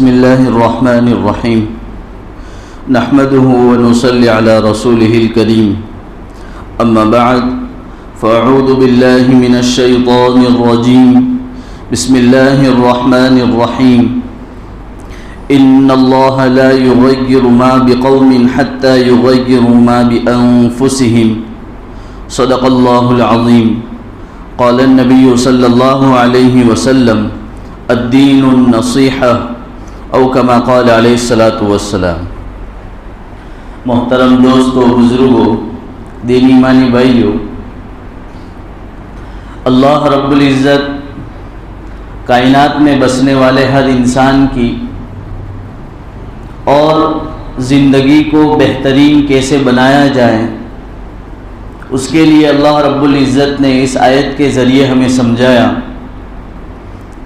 بسم الله الرحمن الرحيم نحمده ونصلي على رسوله الكريم أما بعد فأعوذ بالله من الشيطان الرجيم بسم الله الرحمن الرحيم إن الله لا يغير ما بقوم حتى يغيروا ما بأنفسهم صدق الله العظيم قال النبي صلى الله عليه وسلم الدین النصیحہ او کما قال علیہ الصلاۃ والسلام۔ محترم دوستو، بزرگوں، دینی ایمانی بھائیوں، اللہ رب العزت کائنات میں بسنے والے ہر انسان کی اور زندگی کو بہترین کیسے بنایا جائے اس کے لیے اللہ رب العزت نے اس آیت کے ذریعے ہمیں سمجھایا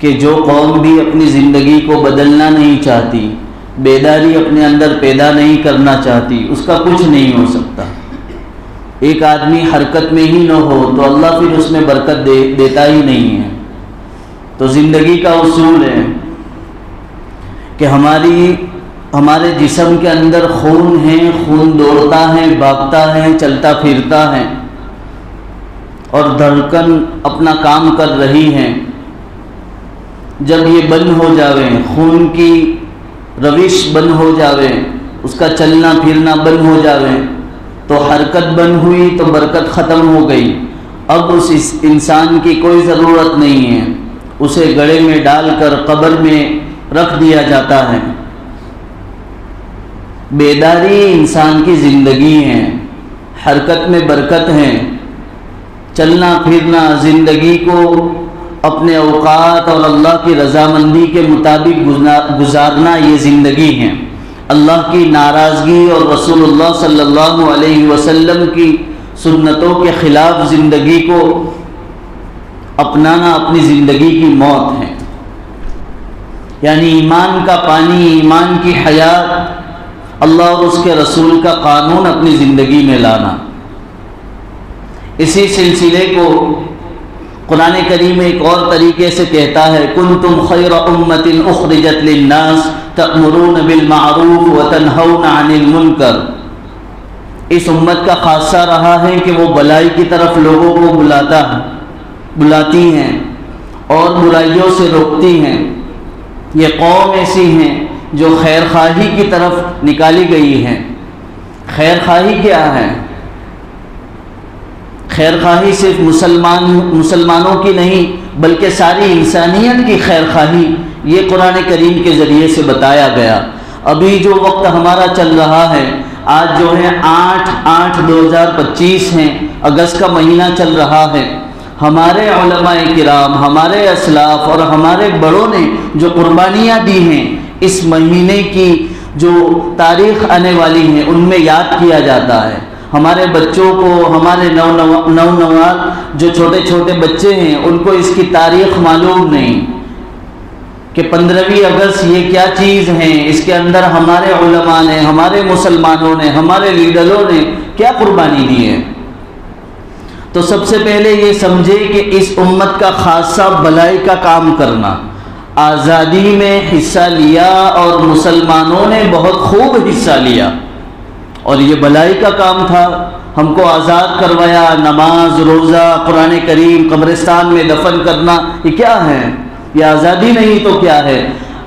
کہ جو قوم بھی اپنی زندگی کو بدلنا نہیں چاہتی، بیداری اپنے اندر پیدا نہیں کرنا چاہتی، اس کا کچھ نہیں ہو سکتا۔ ایک آدمی حرکت میں ہی نہ ہو تو اللہ پھر اس میں برکت دیتا ہی نہیں ہے۔ تو زندگی کا اصول ہے کہ ہمارے جسم کے اندر خون ہے، خون دوڑتا ہے، بھاگتا ہے، چلتا پھرتا ہے اور دھڑکن اپنا کام کر رہی ہے۔ جب یہ بند ہو جاوے، خون کی روش بند ہو جاوے، اس کا چلنا پھرنا بند ہو جاوے تو حرکت بند ہوئی تو برکت ختم ہو گئی۔ اب اس انسان کی کوئی ضرورت نہیں ہے، اسے گڑھے میں ڈال کر قبر میں رکھ دیا جاتا ہے۔ بیداری انسان کی زندگی ہے، حرکت میں برکت ہے، چلنا پھرنا، زندگی کو اپنے اوقات اور اللہ کی رضامندی کے مطابق گزارنا، یہ زندگی ہے۔ اللہ کی ناراضگی اور رسول اللہ صلی اللہ علیہ وسلم کی سنتوں کے خلاف زندگی کو اپنانا اپنی زندگی کی موت ہے۔ یعنی ایمان کا پانی، ایمان کی حیات، اللہ اور اس کے رسول کا قانون اپنی زندگی میں لانا۔ اسی سلسلے کو قرآن کریم ایک اور طریقے سے کہتا ہے، کنتم خیر امۃ اخرجت للناس تأمرون بالمعروف وتنہون عن المنکر۔ اس امت کا خاصہ رہا ہے کہ وہ بھلائی کی طرف لوگوں کو بلاتی ہیں اور برائیوں سے روکتی ہیں۔ یہ قوم ایسی ہیں جو خیر خواہی کی طرف نکالی گئی ہے۔ خیر خواہی کیا ہے؟ خیر خواہی صرف مسلمانوں کی نہیں بلکہ ساری انسانیت کی خیر خواہی، یہ قرآن کریم کے ذریعے سے بتایا گیا۔ ابھی جو وقت ہمارا چل رہا ہے، آج جو ہے 8/8/2025 ہیں، اگست کا مہینہ چل رہا ہے۔ ہمارے علماء کرام، ہمارے اسلاف اور ہمارے بڑوں نے جو قربانیاں دی ہیں، اس مہینے کی جو تاریخ آنے والی ہیں ان میں یاد کیا جاتا ہے۔ ہمارے بچوں کو، ہمارے نونواد جو چھوٹے چھوٹے بچے ہیں، ان کو اس کی تاریخ معلوم نہیں کہ 15 اگست یہ کیا چیز ہے، اس کے اندر ہمارے علماء نے، ہمارے مسلمانوں نے، ہمارے لیڈروں نے کیا قربانی دی ہے۔ تو سب سے پہلے یہ سمجھے کہ اس امت کا خاصہ بھلائی کا کام کرنا۔ آزادی میں حصہ لیا اور مسلمانوں نے بہت خوب حصہ لیا اور یہ بھلائی کا کام تھا۔ ہم کو آزاد کروایا، نماز، روزہ، قرآن کریم، قبرستان میں دفن کرنا، یہ کیا ہے؟ یہ آزادی نہیں تو کیا ہے؟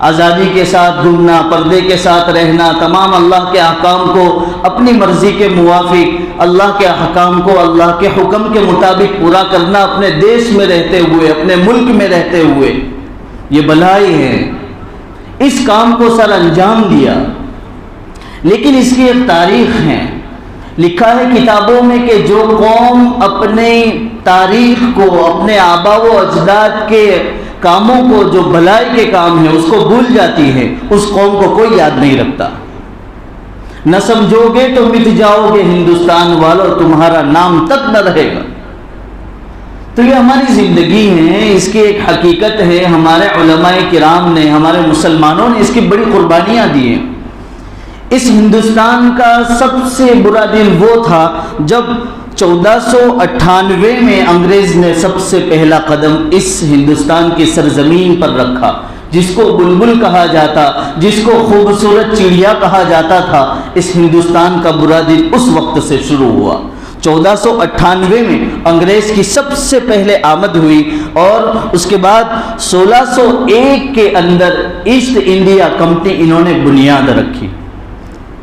آزادی کے ساتھ گھومنا، پردے کے ساتھ رہنا، تمام اللہ کے احکام کو اپنی مرضی کے موافق، اللہ کے احکام کو اللہ کے حکم کے مطابق پورا کرنا، اپنے دیش میں رہتے ہوئے، اپنے ملک میں رہتے ہوئے، یہ بھلائی ہے۔ اس کام کو سر انجام دیا، لیکن اس کی ایک تاریخ ہے۔ لکھا ہے کتابوں میں کہ جو قوم اپنی تاریخ کو، اپنے آبا و اجداد کے کاموں کو، جو بھلائی کے کام ہیں، اس کو بھول جاتی ہے، اس قوم کو کوئی یاد نہیں رکھتا۔ نہ سمجھو گے تو مٹ جاؤ گے ہندوستان والوں، تمہارا نام تک نہ رہے گا۔ تو یہ ہماری زندگی ہے، اس کی ایک حقیقت ہے۔ ہمارے علماء کرام نے، ہمارے مسلمانوں نے اس کی بڑی قربانیاں دی ہیں۔ اس ہندوستان کا سب سے برا دن وہ تھا جب 1498 میں انگریز نے سب سے پہلا قدم اس ہندوستان کی سرزمین پر رکھا۔ جس کو بلبل کہا جاتا، جس کو خوبصورت چڑیا کہا جاتا تھا، اس ہندوستان کا برا دن اس وقت سے شروع ہوا۔ 1498 میں انگریز کی سب سے پہلے آمد ہوئی اور اس کے بعد 1601 کے اندر ایسٹ انڈیا کمپنی انہوں نے بنیاد رکھی۔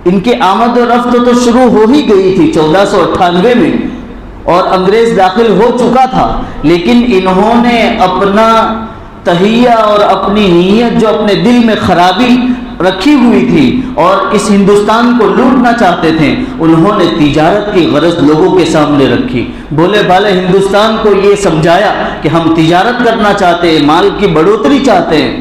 ان کی آمد و رفت تو شروع ہو ہی گئی تھی 1498 میں، اور انگریز داخل ہو چکا تھا، لیکن انہوں نے اپنا تہیہ اور اپنی نیت جو اپنے دل میں خرابی رکھی ہوئی تھی اور اس ہندوستان کو لوٹنا چاہتے تھے، انہوں نے تجارت کی غرض لوگوں کے سامنے رکھی۔ بولے بھالے ہندوستان کو یہ سمجھایا کہ ہم تجارت کرنا چاہتے ہیں، مال کی بڑھوتری چاہتے ہیں،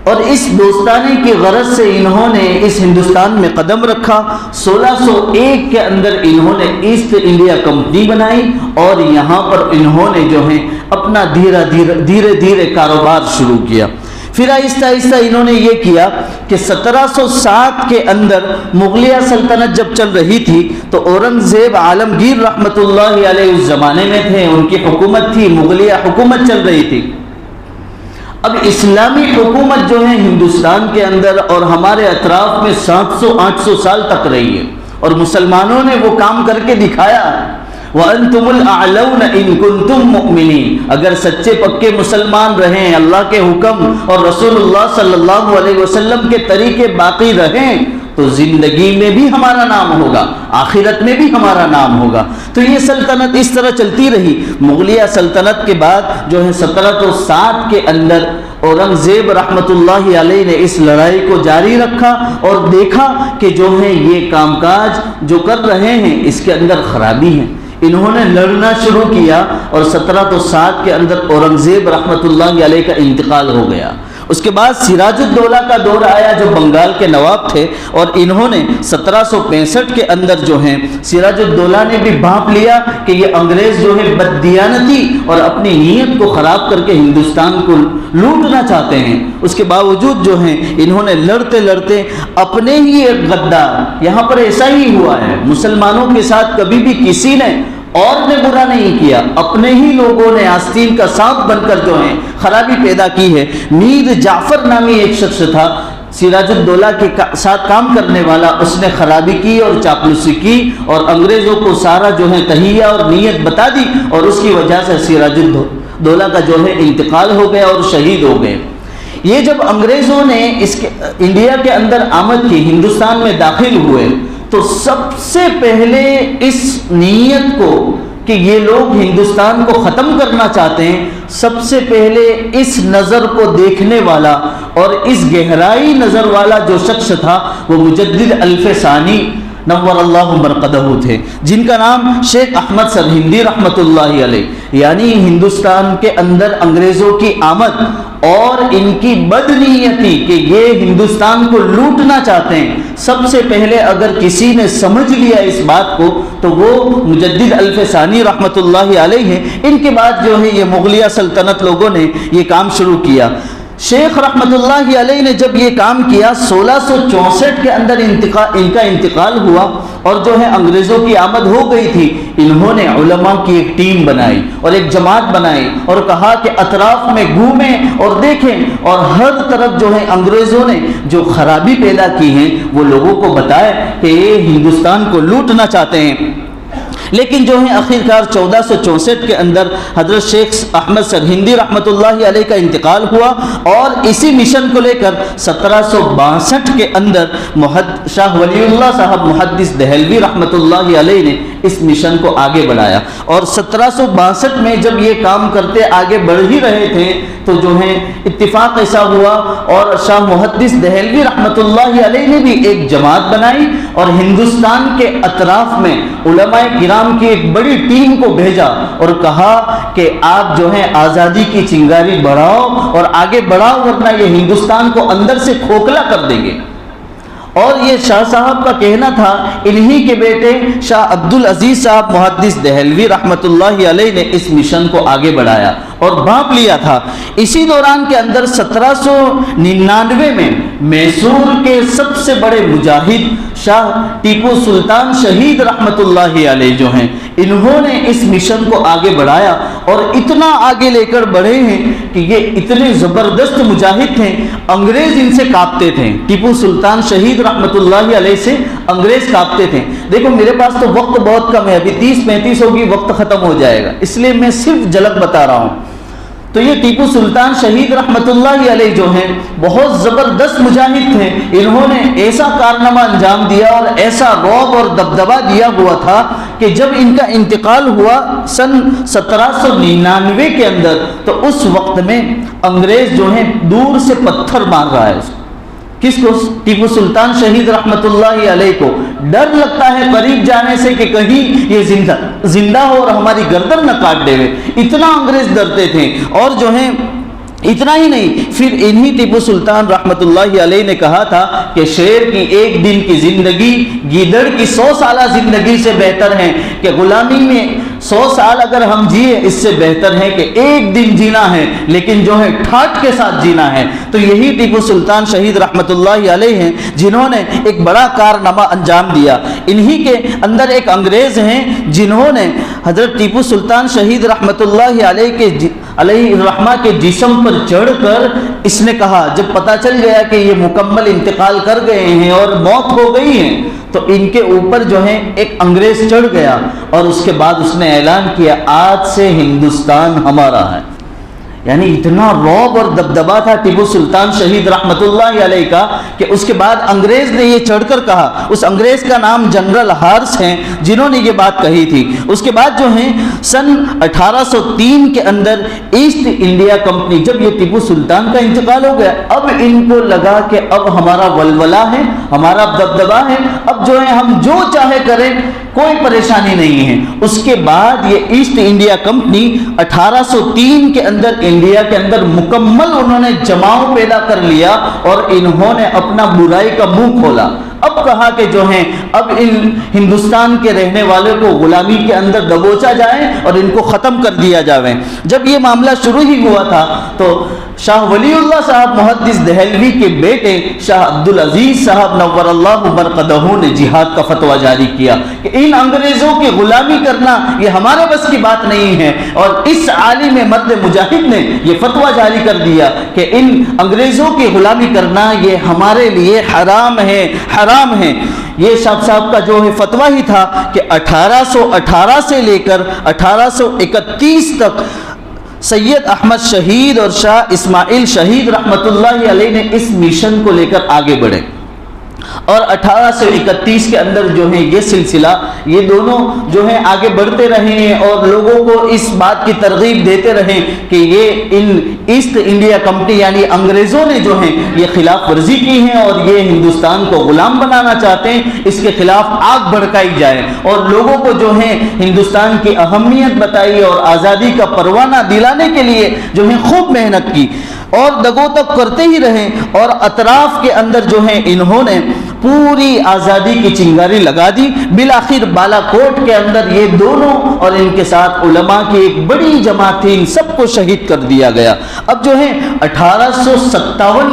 اور اس دوستانے کی غرض سے انہوں نے اس ہندوستان میں قدم رکھا۔ 1601 کے اندر انہوں نے ایسٹ انڈیا کمپنی بنائی اور یہاں پر انہوں نے جو ہے اپنا دھیرے دھیرے کاروبار شروع کیا۔ پھر آہستہ آہستہ انہوں نے یہ کیا کہ 1707 کے اندر مغلیہ سلطنت جب چل رہی تھی تو اورنگزیب عالمگیر رحمۃ اللہ علیہ اس زمانے میں تھے، ان کی حکومت تھی، مغلیہ حکومت چل رہی تھی۔ اب اسلامی حکومت جو ہے ہندوستان کے اندر اور ہمارے اطراف میں 700-800 سال تک رہی ہے، اور مسلمانوں نے وہ کام کر کے دکھایا۔ وَأَنْتُمُ الْأَعْلَوْنَ إِن كُنْتُم مُؤْمِنِينَ، اگر سچے پکے مسلمان رہیں، اللہ کے حکم اور رسول اللہ صلی اللہ علیہ وسلم کے طریقے باقی رہیں، تو زندگی میں بھی ہمارا نام ہوگا، آخرت میں بھی ہمارا نام ہوگا۔ تو یہ سلطنت اس طرح چلتی رہی۔ مغلیہ سلطنت کے بعد جو ہے 1707 کے اندر اورنگزیب رحمۃ اللہ علیہ نے اس لڑائی کو جاری رکھا اور دیکھا کہ جو ہے یہ کام کاج جو کر رہے ہیں اس کے اندر خرابی ہے۔ انہوں نے لڑنا شروع کیا اور 1707 کے اندر اورنگزیب رحمۃ اللہ علیہ کا انتقال ہو گیا۔ اس کے بعد سراج الدولہ کا دور آیا جو بنگال کے نواب تھے، اور انہوں نے 1765 کے اندر جو ہیں سراج الدولہ نے بھی بھانپ لیا کہ یہ انگریز جو ہے بددیانتی اور اپنی نیت کو خراب کر کے ہندوستان کو لوٹنا چاہتے ہیں۔ اس کے باوجود جو ہیں انہوں نے لڑتے لڑتے اپنے ہی ایک غدار، یہاں پر ایسا ہی ہوا ہے، مسلمانوں کے ساتھ کبھی بھی کسی نے اور نے برا نہیں کیا، اپنے ہی لوگوں نے آستین کا سانپ بن کر جو ہے خرابی پیدا کی ہے۔ میر جعفر نامی ایک شخص تھا سراج الدولہ کے ساتھ کام کرنے والا، اس نے خرابی کی اور چاپلوسی کی اور انگریزوں کو سارا جو ہے تہیہ اور نیت بتا دی، اور اس کی وجہ سے سراج الدولہ کا جو ہے انتقال ہو گیا اور شہید ہو گئے۔ یہ جب انگریزوں نے انڈیا کے اندر آمد کی، ہندوستان میں داخل ہوئے، تو سب سے پہلے اس نیت کو کہ یہ لوگ ہندوستان کو ختم کرنا چاہتے ہیں، سب سے پہلے اس نظر کو دیکھنے والا اور اس گہرائی نظر والا جو شخص تھا وہ مجدد الف ثانی نور اللہ مرقدہ تھے، جن کا نام شیخ احمد سرہندی رحمۃ اللہ علیہ۔ یعنی ہندوستان کے اندر انگریزوں کی آمد اور ان کی بدنیتی کہ یہ ہندوستان کو لوٹنا چاہتے ہیں، سب سے پہلے اگر کسی نے سمجھ لیا اس بات کو تو وہ مجدد الف ثانی رحمۃ اللہ علیہ ہیں۔ ان کے بعد جو ہے یہ مغلیہ سلطنت لوگوں نے یہ کام شروع کیا۔ شیخ رحمۃ اللہ علیہ نے جب یہ کام کیا 1664 کے اندر ان کا انتقال ہوا، اور جو ہے انگریزوں کی آمد ہو گئی تھی، انہوں نے علماء کی ایک ٹیم بنائی اور ایک جماعت بنائی اور کہا کہ اطراف میں گھومیں اور دیکھیں اور ہر طرف جو ہے انگریزوں نے جو خرابی پیدا کی ہیں وہ لوگوں کو بتائے کہ یہ ہندوستان کو لوٹنا چاہتے ہیں۔ لیکن جو ہے آخرکار 1464 کے اندر حضرت شیخ احمد سرہندی رحمۃ اللہ علیہ کا انتقال ہوا، اور اسی مشن کو لے کر 1762 کے اندر شاہ ولی اللہ صاحب محدث دہلوی رحمۃ اللہ علیہ نے اس مشن کو آگے بڑھایا، اور 1762 میں جب یہ کام کرتے آگے بڑھ ہی رہے تھے تو جو ہے اتفاق ایسا ہوا اور شاہ محدث دہلوی رحمۃ اللہ علیہ نے بھی ایک جماعت بنائی اور ہندوستان کے اطراف میں علماء کرام کی ایک بڑی ٹیم کو بھیجا اور کہا کہ آپ جو ہے آزادی کی چنگاری بڑھاؤ اور آگے بڑھاؤ، ورنہ یہ ہندوستان کو اندر سے کھوکھلا کر دیں گے۔ اور یہ شاہ صاحب کا کہنا تھا، انہی کے بیٹے شاہ عبدالعزیز صاحب محدث دہلوی رحمۃ اللہ علیہ نے اس مشن کو آگے بڑھایا اور بھانپ لیا تھا۔ اسی دوران کے اندر 1799 میں میسور کے سب سے بڑے مجاہد شاہ ٹیپو سلطان شہید رحمۃ اللہ علیہ جو ہیں، انہوں نے اس مشن کو آگے بڑھایا اور اتنا آگے لے کر بڑھے ہیں کہ یہ اتنے زبردست مجاہد تھے، انگریز ان سے کانپتے تھے۔ ٹیپو سلطان شہید رحمۃ اللہ علیہ سے انگریز کانپتے تھے۔ دیکھو میرے پاس تو وقت بہت کم ہے، ابھی 30-35 ہوگی، وقت ختم ہو جائے گا، اس لیے میں صرف جھلک بتا رہا ہوں۔ تو یہ ٹیپو سلطان شہید رحمۃ اللہ علیہ جو ہیں بہت زبردست مجاہد تھے، انہوں نے ایسا کارنامہ انجام دیا اور ایسا رعب اور دبدبہ دیا ہوا تھا کہ جب ان کا انتقال ہوا سن 1799 کے اندر، تو اس وقت میں انگریز جو ہیں دور سے پتھر مار رہا ہے۔ کس کو؟ ٹیپو سلطان شہید رحمۃ اللہ علیہ کو ڈر لگتا ہے قریب جانے سے کہ کہیں یہ زندہ ہو اور ہماری گردن نہ کاٹ دے، اتنا انگریز ڈرتے تھے۔ اور جو ہیں اتنا ہی نہیں، پھر انہی ٹیپو سلطان رحمۃ اللہ علیہ نے کہا تھا کہ شیر کی ایک دن کی زندگی گیدڑ کی 100 سالہ زندگی سے بہتر ہے، کہ غلامی میں 100 سال اگر ہم جیے اس سے بہتر ہے کہ ایک دن جینا ہے لیکن جو ہے ٹھاٹ کے ساتھ جینا ہے۔ تو یہی ٹیپو سلطان شہید رحمۃ اللہ علیہ ہیں جنہوں نے ایک بڑا کارنامہ انجام دیا۔ انہی کے اندر ایک انگریز ہیں جنہوں نے حضرت ٹیپو سلطان شہید رحمۃ اللہ علیہ الرحمہ کے جسم پر چڑھ کر اس نے کہا، جب پتہ چل گیا کہ یہ مکمل انتقال کر گئے ہیں اور موت ہو گئی ہے، تو ان کے اوپر جو ہے ایک انگریز چڑھ گیا اور اس کے بعد اس نے اعلان کیا آج سے ہندوستان ہمارا ہے۔ یعنی اتنا رعب اور دبدبا تھا ٹیپو سلطان شہید رحمۃ اللہ علیہ کا کہ اس کے بعد انگریز نے یہ چڑھ کر کہا، اس انگریز کا نام جنرل ہارس ہیں جنہوں نے یہ بات کہی تھی۔ اس کے بعد جو ہیں سن 1803 کے اندر ایسٹ انڈیا کمپنی، جب یہ ٹیپو سلطان کا انتقال ہو گیا، اب ان کو لگا کہ اب ہمارا ولولہ ہے، ہمارا دبدبا ہے، اب جو ہے ہم جو چاہے کریں، کوئی پریشانی نہیں ہے۔ اس کے بعد یہ ایسٹ انڈیا کمپنی 1803 کے اندر انڈیا کے اندر مکمل انہوں نے جماؤ پیدا کر لیا اور انہوں نے اپنا برائی کا منہ کھولا۔ اب کہا کہ جو ہیں اب ان ہندوستان کے رہنے والوں کو غلامی کے اندر دبوچا جائے اور ان کو ختم کر دیا جائے۔ جب یہ معاملہ شروع ہی ہوا تھا تو شاہ ولی اللہ صاحب محدث دہلوی کے بیٹے شاہ عبدالعزیز صاحب نور اللہ مرقدہ نے جہاد کا فتویٰ جاری کیا کہ ان انگریزوں کی غلامی کرنا یہ ہمارے بس کی بات نہیں ہے، اور اس عالم مرد مجاہد نے یہ فتویٰ جاری کر دیا کہ ان انگریزوں کی غلامی کرنا یہ ہمارے لیے حرام ہے، حرام ہے۔ یہ شاہ صاحب کا جو ہے فتویٰ ہی تھا کہ 1818 سے لے کر 1831 تک سید احمد شہید اور شاہ اسماعیل شہید رحمۃ اللہ علیہ نے اس مشن کو لے کر آگے بڑھے، اور 1831 کے اندر جو ہے یہ سلسلہ یہ دونوں جو ہیں آگے بڑھتے رہے ہیں اور لوگوں کو اس بات کی ترغیب دیتے رہے کہ یہ ان ایسٹ انڈیا کمپنی یعنی انگریزوں نے جو ہیں یہ خلاف ورزی کی ہے اور یہ ہندوستان کو غلام بنانا چاہتے ہیں، اس کے خلاف آگ بھڑکائی جائے، اور لوگوں کو جو ہے ہندوستان کی اہمیت بتائی اور آزادی کا پروانہ دلانے کے لیے جو ہے خوب محنت کی اور دگو تک کرتے ہی رہے، اور اطراف کے اندر جو ہیں انہوں نے پوری آزادی کی چنگاری لگا دی۔ بالآخر بالا کوٹ کے اندر یہ دونوں اور ان کے ساتھ علماء کی ایک بڑی جماعت تھی، ان سب کو شہید کر دیا گیا۔ اب جو ہے 1857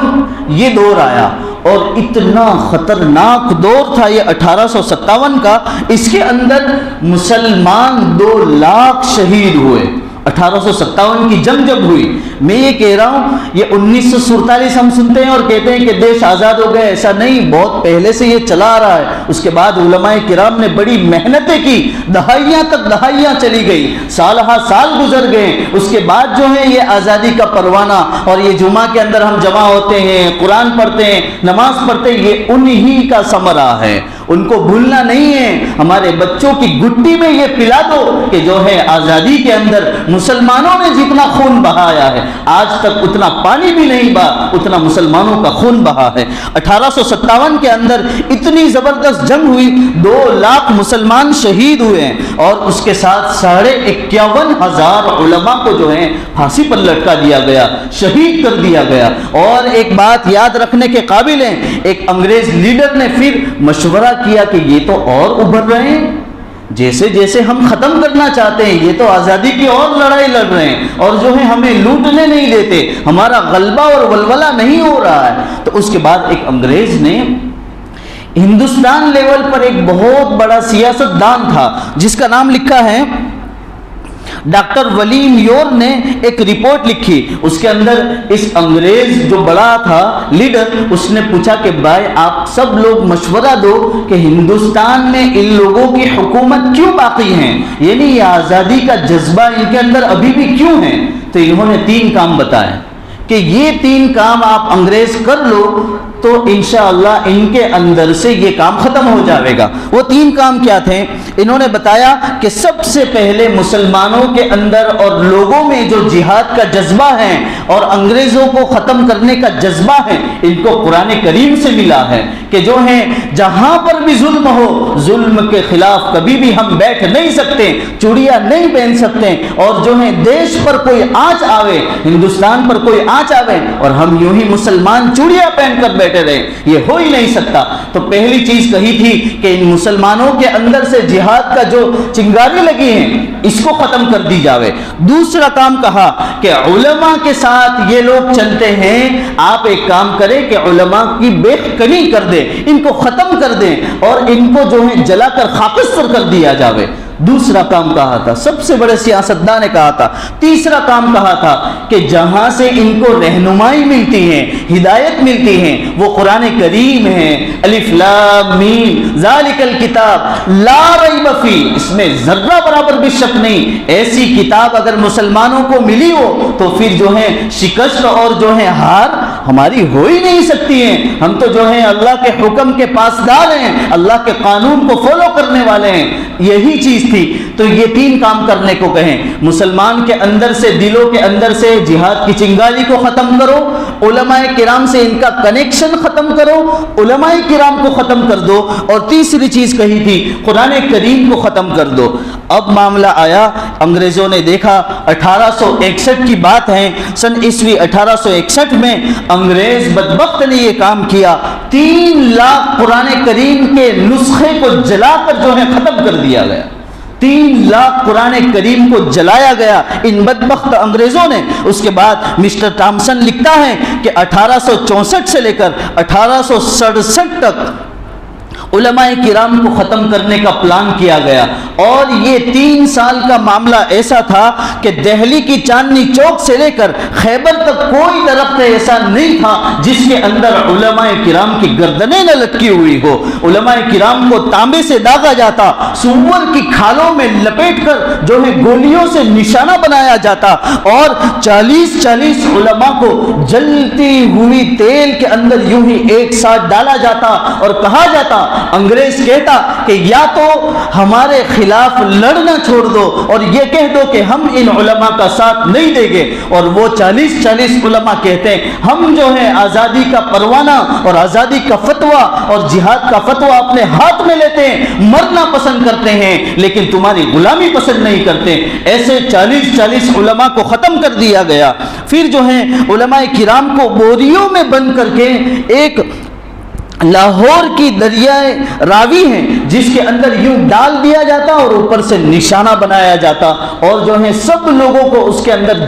یہ دور آیا اور اتنا خطرناک دور تھا یہ 1857 کا، اس کے اندر مسلمان 2 لاکھ شہید ہوئے۔ 1857 کی جنگ جب ہوئی، میں یہ کہہ رہا ہوں یہ 1947 ہم سنتے ہیں اور کہتے ہیں کہ دیش آزاد ہو گئے، ایسا نہیں، بہت پہلے سے یہ چلا آ رہا ہے۔ اس کے بعد علماء کرام نے بڑی محنتیں کی، دہائیاں تک دہائیاں چلی گئی، سالہ سال گزر گئے، اس کے بعد جو ہے یہ آزادی کا پروانہ اور یہ جمعہ کے اندر ہم جمع ہوتے ہیں، قرآن پڑھتے ہیں، نماز پڑھتے ہیں، یہ انہی کا ثمرہ ہے، ان کو بھولنا نہیں ہے۔ ہمارے بچوں کی گٹی میں یہ پلا دو کہ جو ہے آزادی کے اندر مسلمانوں نے جتنا خون بہایا ہے آج تک اتنا پانی بھی نہیں بہا، اتنا مسلمانوں کا خون بہا ہے۔ 1857 کے اندر اتنی زبردست جنگ ہوئی، 2 لاکھ مسلمان شہید ہوئے ہیں، اور اس کے ساتھ 51,500 علماء کو جو ہے پھانسی پر لٹکا دیا گیا، شہید کر دیا گیا۔ اور ایک بات یاد رکھنے کے قابل ہے، ایک انگریز لیڈر نے پھر مشورہ کیا کہ یہ تو اور ابھر رہے ہیں، جیسے جیسے ہم ختم کرنا چاہتے ہیں یہ تو آزادی کی اور لڑائی لڑ رہے ہیں اور جو ہے ہمیں لوٹنے نہیں دیتے، ہمارا غلبہ اور ولولہ نہیں ہو رہا ہے۔ تو اس کے بعد ایک انگریز نے ہندوستان لیول پر ایک بہت بڑا سیاست دان تھا جس کا نام لکھا ہے ڈاکٹر ولیم یور نے ایک رپورٹ لکھی، اس کے اندر اس انگریز جو بڑا تھا لیڈر، اس نے پوچھا کہ بھائی آپ سب لوگ مشورہ دو کہ ہندوستان میں ان لوگوں کی حکومت کیوں باقی ہیں، یعنی یہ آزادی کا جذبہ ان کے اندر ابھی بھی کیوں ہے؟ تو انہوں نے 3 کام بتائے کہ یہ 3 کام آپ انگریز کر لو تو انشاءاللہ ان کے اندر سے یہ کام ختم ہو جائے گا۔ وہ 3 کام کیا تھے؟ انہوں نے بتایا کہ سب سے پہلے مسلمانوں کے اندر اور لوگوں میں جو جہاد کا جذبہ ہے اور انگریزوں کو ختم کرنے کا جذبہ ہے، ان کو قرآن کریم سے ملا ہے کہ جو ہے جہاں پر بھی ظلم ہو، ظلم کے خلاف کبھی بھی ہم بیٹھ نہیں سکتے، چوڑیاں نہیں پہن سکتے، اور جو ہے دیش پر کوئی آنچ آوے، ہندوستان پر کوئی آنچ آوے اور ہم یوں ہی مسلمان چوڑیاں پہن کر بیٹھے رہے، یہ ہو ہی نہیں سکتا۔ تو پہلی چیز کہی تھی کہ ان مسلمانوں کے اندر سے جہاد کا جو چنگاری لگی ہے اس کو ختم کر دی جاوے۔ دوسرا کام کہا کہ علماء کے ساتھ یہ لوگ چلتے ہیں، آپ ایک کام کریں کہ علماء کی بے کنی کر دیں، ان کو ختم کر دیں اور ان کو جو ہے جلا کر خاکستر کر دیا جاوے۔ دوسرا کام کہا تھا، سب سے بڑے سیاستدان نے کہا تھا۔ تیسرا کام کہا تھا کہ جہاں سے ان کو رہنمائی ملتی ہے، ہدایت ملتی ہے، وہ قرآن کریم ہے، الف لام میم ذالک الکتاب لا ریب فیہ، اس میں ذرہ برابر بھی شک نہیں۔ ایسی کتاب اگر مسلمانوں کو ملی ہو تو پھر جو ہے شکست اور جو ہے ہار ہماری ہو ہی نہیں سکتی ہے۔ ہم تو جو ہے اللہ کے حکم کے پاسدار ہیں، اللہ کے قانون کو فالو کرنے والے ہیں۔ یہی چیز تھی۔ تو یہ 3 کام کرنے کو کہیں، مسلمان کے اندر سے، دلوں کے اندر سے جہاد کی چنگاری کو ختم کرو، علماء کرام سے ان کا کنیکشن ختم کرو، علماء کرام کو ختم کر دو، اور تیسری چیز کہی تھی قرآن کریم کو ختم کر دو۔ اب معاملہ آیا، انگریزوں نے دیکھا 1861 کی بات ہے، سن عیسوی 1861 میں انگریز بدبخت نے یہ کام کیا، 3 لاکھ قرآن کریم کے نسخے کو جلا کر جو ہے ختم کر دیا گیا۔ 3 لاکھ قرآن کریم کو جلایا گیا ان بدبخت انگریزوں نے۔ اس کے بعد مسٹر ٹامسن لکھتا ہے کہ 1864 سے لے کر 1867 تک علماء کرام کو ختم کرنے کا پلان کیا گیا، اور یہ 3 سال کا معاملہ ایسا تھا کہ دہلی کی چاندنی چوک سے لے کر خیبر تک کوئی درخت ایسا نہیں تھا جس کے اندر علماء کرام کی گردنیں نہ لٹکی ہوئی ہو۔ علماء کرام کو تانبے سے داغا جاتا، سور کی کھالوں میں لپیٹ کر جو ہے گولیوں سے نشانہ بنایا جاتا، اور 40 علماء کو جلتی ہوئی تیل کے اندر یوں ہی ایک ساتھ ڈالا جاتا اور کہا جاتا، انگریز کہتا کہ یا تو ہمارے خلاف لڑنا چھوڑ دو اور یہ کہہ دو کہ ہم ان علماء کا ساتھ نہیں دیں گے، اور وہ 40 علماء کہتے ہیں ہم جو ہے آزادی کا پروانہ اور آزادی کا فتویٰ اور جہاد کا فتویٰ اپنے ہاتھ میں لیتے ہیں، مرنا پسند کرتے ہیں لیکن تمہاری غلامی پسند نہیں کرتے۔ ایسے 40 علماء کو ختم کر دیا گیا۔ پھر جو ہے علماء کرام کو بوریوں میں بند کر کے ایک لاہور کی دریائے راوی ہیں جس کے اندر یوں ڈال دیا جاتا اور اوپر سے نشانہ بنایا جاتا، اور جو ہے سب لوگوں کو اس کے اندر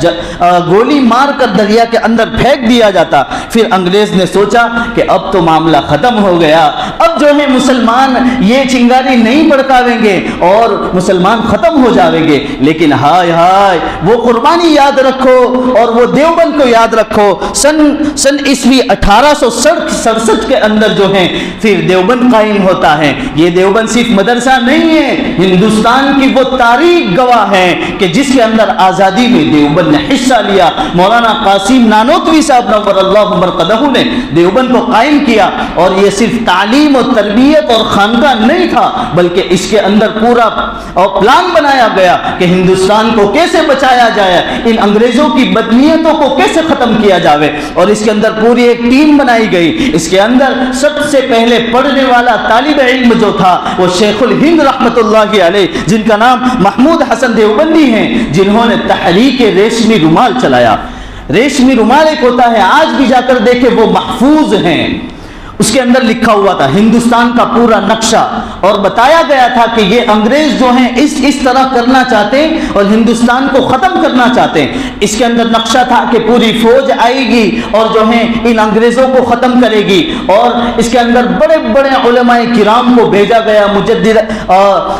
گولی مار کر دریا کے اندر پھینک دیا جاتا۔ پھر انگریز نے سوچا کہ اب تو معاملہ ختم ہو گیا، اب جو ہے مسلمان یہ چنگاری نہیں بڑکاویں گے اور مسلمان ختم ہو جاویں گے، لیکن ہائے ہائے وہ قربانی یاد رکھو اور وہ دیوبند کو یاد رکھو۔ سن عیسوی 1867 کے اندر جو ہے پھر دیوبند قائم ہوتا ہے۔ یہ دیوبند صرف مدرسہ نہیں ہے، ہندوستان کی وہ تاریخ گواہ ہے کہ جس کے اندر آزادی میں دیوبند نے حصہ لیا۔ مولانا قاسم نانوتوی صاحب نور اللہ مرقدہ نے دیوبند کو قائم کیا، اور یہ صرف تعلیم اور تربیت اور خانقاہ نہیں تھا بلکہ اس کے اندر پورا پلان بنایا گیا کہ ہندوستان کو کیسے بچایا جائے، ان انگریزوں کی بدنیتوں کو کیسے ختم کیا جاوے، اور اس کے اندر پوری ایک ٹیم بنائی گئی۔ اس کے اندر سب سے پہلے پڑھنے والا طالب علم جو تھا وہ شیخ الہند رحمت اللہ علیہ، جن کا نام محمود حسن دیوبندی ہیں، جنہوں نے تحریک ریشمی رومال چلایا۔ ریشمی رومال ایک ہوتا ہے، آج بھی جا کر دیکھیں وہ محفوظ ہیں، اس کے اندر لکھا ہوا تھا ہندوستان کا پورا نقشہ، اور بتایا گیا تھا کہ یہ انگریز جو ہیں اس طرح کرنا چاہتے ہیں اور ہندوستان کو ختم کرنا چاہتے ہیں۔ اس کے اندر نقشہ تھا کہ پوری فوج آئے گی اور جو ہیں ان انگریزوں کو ختم کرے گی، اور اس کے اندر بڑے بڑے علماء کرام کو بھیجا گیا، مجدد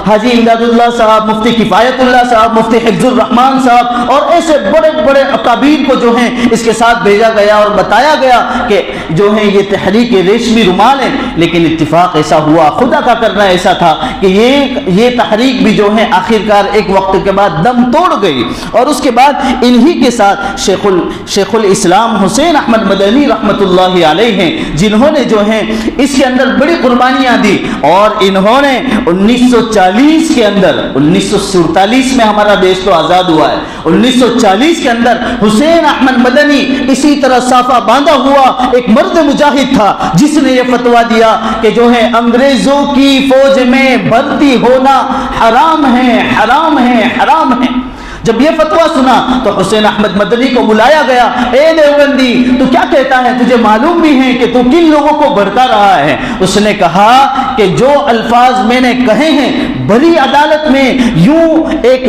حاجی امداد اللہ صاحب، مفتی کفایت اللہ صاحب، مفتی حفظ الرحمان صاحب، اور ایسے بڑے بڑے اکابیر کو جو ہیں اس کے ساتھ بھیجا گیا اور بتایا گیا کہ جو ہیں یہ تحریک ریشمی رومال ہے۔ لیکن اتفاق ایسا ہوا، خدا کا کرنا ایسا تھا کہ یہ تحریک بھی جو ہے آخرکار ایک وقت کے بعد دم توڑ گئی، اور اس کے بعد انہی کے ساتھ شیخ الاسلام حسین احمد مدنی رحمت اللہ علیہ ہیں، جنہوں نے جو ہے اس کے اندر بڑی قربانیاں دی، اور انہوں نے 1940 کے اندر، 1947 میں ہمارا دیش تو آزاد ہوا ہے، 1940 کے اندر حسین احمد مدنی اسی طرح صافہ باندھا ہوا ایک مرد مجاہد تھا، جس نے یہ فتویٰ دیا کہ جو ہے انگریزوں کی فوج میں بھرتی ہونا حرام ہے، حرام ہے، حرام ہے۔ جب یہ فتویٰ سنا تو حسین احمد مدنی کو بلایا گیا، اے دیوبندی تو کیا کہتا ہے، تجھے معلوم بھی ہے کہ تو کن لوگوں کو بھڑکا رہا ہے؟ اس نے کہا کہ جو الفاظ میں نے کہے ہیں، بڑی عدالت میں یوں ایک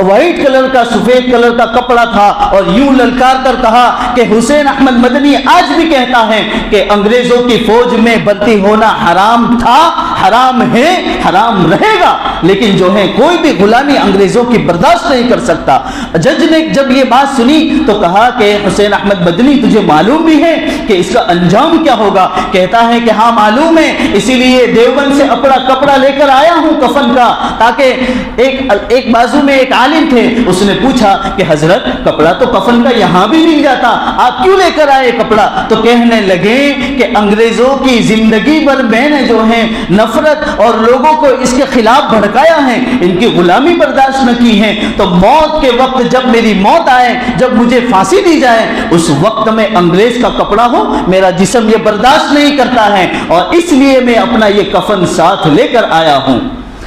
وائٹ کلر کا سفید کلر کا کپڑا تھا اور یوں للکار کر کہا کہ حسین احمد مدنی آج بھی کہتا ہے کہ انگریزوں کی فوج میں بھرتی ہونا حرام تھا، حرام ہے، حرام رہے گا، لیکن جو ہے کوئی بھی غلامی انگریزوں کی برداشت نہیں کر سکتا۔ جج نے جب یہ بات سنی تو کہا کہ حسین احمد مدنی تجھے معلوم بھی ہے کہ اس کا انجام کیا ہوگا؟ کہتا ہے کہ ہاں معلوم ہے، اسی لیے دیوبند سے اپنا کپڑا لے کر آیا ہوں کفن کا، تاکہ ایک بازو میں ایک عالم تھے، اس نے پوچھا کہ حضرت کپڑا تو کفن کا یہاں بھی مل جاتا، آپ کیوں لے کر آئے کپڑا؟ تو کہنے لگے کہ انگریزوں کی زندگی بھر میں نے جو ہے نفرت اور لوگوں کو اس کے خلاف بھڑکایا ہے، ان کی غلامی برداشت نہ کی ہے، تو موت کے وقت جب میری موت آئے، جب مجھے پھانسی دی جائے، اس وقت میں انگریز کا کپڑا ہو، میرا جسم یہ برداشت نہیں کرتا ہے، اور اس لیے میں اپنا یہ کفن ساتھ لے کر آیا ہوں۔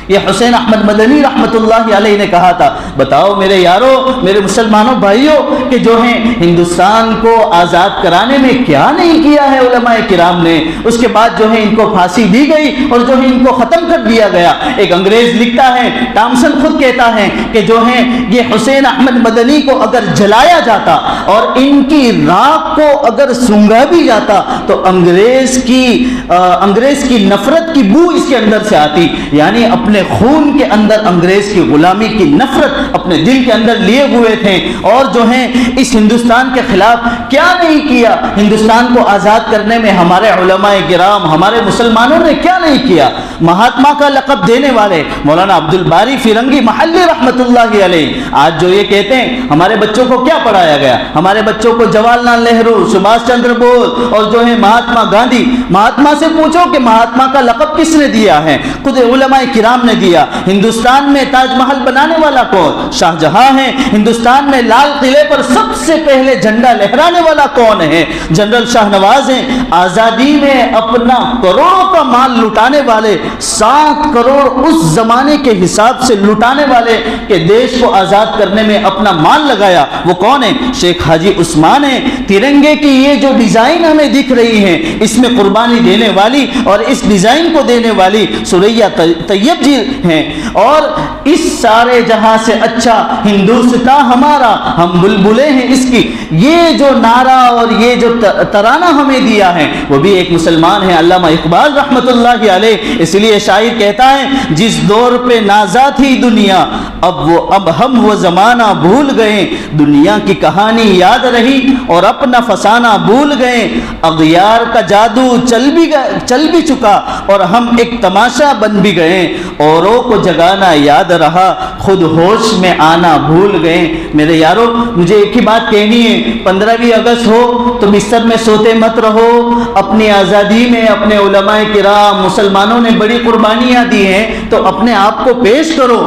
یہ حسین احمد مدنی رحمت اللہ علیہ نے کہا تھا۔ بتاؤ میرے یارو، میرے مسلمانوں بھائیوں، کہ جو ہیں ہندوستان کو آزاد کرانے میں کیا نہیں کیا ہے علماء کرام نے۔ اس کے بعد جو ہے ان کو پھانسی دی گئی اور جو ہے ان کو ختم کر دیا گیا۔ ایک انگریز لکھتا ہے، ٹامسن خود کہتا ہے کہ جو ہے یہ حسین احمد مدنی کو اگر جلایا جاتا اور ان کی راکھ کو اگر سونگا بھی جاتا تو انگریز کی نفرت کی بو اس کے اندر سے آتی، یعنی اپنے خون کے اندر انگریز کی غلامی کی نفرت اپنے دل کے اندر لیے ہوئے تھے، اور جو ہیں اس ہندوستان کے خلاف کیا نہیں کیا، ہندوستان کو آزاد کرنے میں ہمارے علماء کرام، ہمارے مسلمانوں نے کیا نہیں کیا۔ مہاتما کا لقب دینے والے مولانا عبد الباری فرنگی محلی رحمت اللہ علیہ آج جو یہ کہتے ہیں ہمارے بچوں کو کیا پڑھایا گیا، ہمارے بچوں کو جواہر لال نہرو، سبھاش چندر بوس اور جو ہے مہاتما گاندھی، مہاتما سے پوچھو کہ مہاتما کا لقب کس نے دیا ہے؟ خود علماء کرام نے دیا۔ ہندوستان میں تاج محل بنانے والا کون؟ شاہ جہاں ہے۔ ہندوستان میں لال قلعے پر سب سے پہلے جھنڈا لہرانے والا کون ہے؟ جنرل شاہ نواز ہیں۔ آزادی میں اپنا کروڑوں کا مال لٹانے والے، 7 کروڑ اس زمانے کے حساب سے لٹانے والے کہ دیش کو آزاد کرنے میں اپنا مال لگایا، وہ کون ہے؟ شیخ حاجی عثمان ہیں۔ ترنگے کی یہ جو ڈیزائن ہمیں دکھ رہی ہے، اس میں قربانی دینے والی اور اس ڈیزائن کو دینے والی سوریا طیب جی ہیں، اور اس سارے جہاں سے اچھا ہندوستان ہمارا، ہم بلبلیں ہیں اس کی، یہ جو نعرہ اور یہ جو ترانہ ہمیں دیا ہے وہ بھی ایک مسلمان ہے، علامہ اقبال رحمت اللہ علیہ۔ اس لیے شاعر کہتا ہے جس دور پہ نازا تھی دنیا، اب ہم وہ زمانہ بھول گئے، دنیا کی کہانی یاد رہی اور اپنا فسانہ بھول گئے، اغیار کا جادو چل بھی چکا اور ہم ایک تماشا بن بھی گئے، اوروں کو جگانا یاد رہا، خود ہوش میں آنا بھول گئے۔ میرے یارو، مجھے ایک ہی بات کہنی ہے، 15 اگست ہو تو بستر میں سوتے مت رہو، اپنی آزادی میں اپنے علماء کرام مسلمانوں نے بڑی قربانیاں دی ہیں تو اپنے آپ کو پیش کرو۔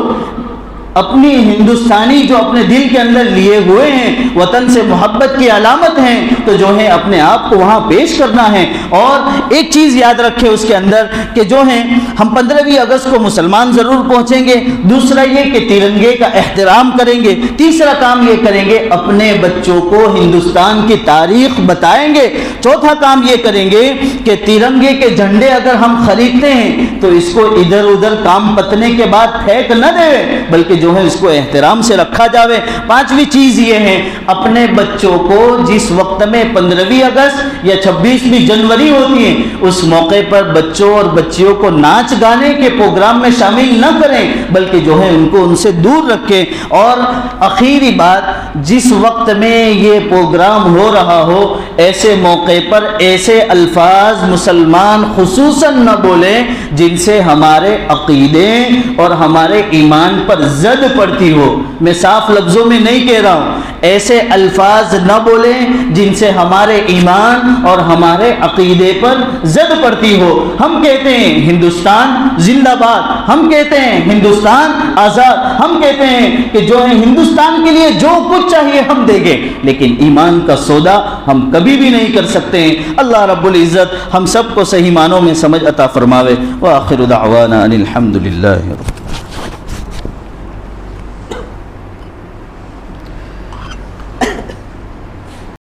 اپنی ہندوستانی جو اپنے دل کے اندر لیے ہوئے ہیں، وطن سے محبت کی علامت ہیں، تو جو ہے اپنے آپ کو وہاں پیش کرنا ہے۔ اور ایک چیز یاد رکھے اس کے اندر کہ جو ہے ہم 15 اگست کو مسلمان ضرور پہنچیں گے، دوسرا یہ کہ ترنگے کا احترام کریں گے، تیسرا کام یہ کریں گے اپنے بچوں کو ہندوستان کی تاریخ بتائیں گے، چوتھا کام یہ کریں گے کہ ترنگے کے جھنڈے اگر ہم خریدتے ہیں تو اس کو ادھر ادھر کام پتنے کے بعد پھینک نہ دے، بلکہ جو ہے اس کو احترام سے رکھا جاوے۔ پانچویں چیز یہ ہے اپنے بچوں کو جس وقت میں 15 اگست یا 26 جنوری ہوتی ہے اس موقع پر بچوں اور بچیوں کو ناچ گانے کے پروگرام میں شامل نہ کریں، بلکہ جو ہے ان کو ان سے دور رکھیں۔ اور آخری بات، جس وقت میں یہ پروگرام ہو رہا ہو ایسے موقع پر ایسے الفاظ مسلمان خصوصاً نہ بولیں جن سے ہمارے عقیدے اور ہمارے ایمان پر زد پڑتی ہو۔ میں صاف لفظوں میں نہیں کہہ رہا ہوں، ایسے الفاظ نہ بولیں جن سے ہمارے ایمان اور ہمارے عقیدے پر زد پڑتی ہو۔ ہم کہتے ہیں ہندوستان زندہ باد، ہم کہتے ہیں ہندوستان آزاد، ہم کہتے ہیں کہ جو ہے ہندوستان کے لیے جو کچھ چاہیے ہم دیں گے، لیکن ایمان کا سودا ہم کبھی بھی نہیں کر سکتے ہیں۔ اللہ رب العزت ہم سب کو صحیح معنوں میں سمجھ عطا فرماوے۔ وآخر دعوانا ان الحمد للہ۔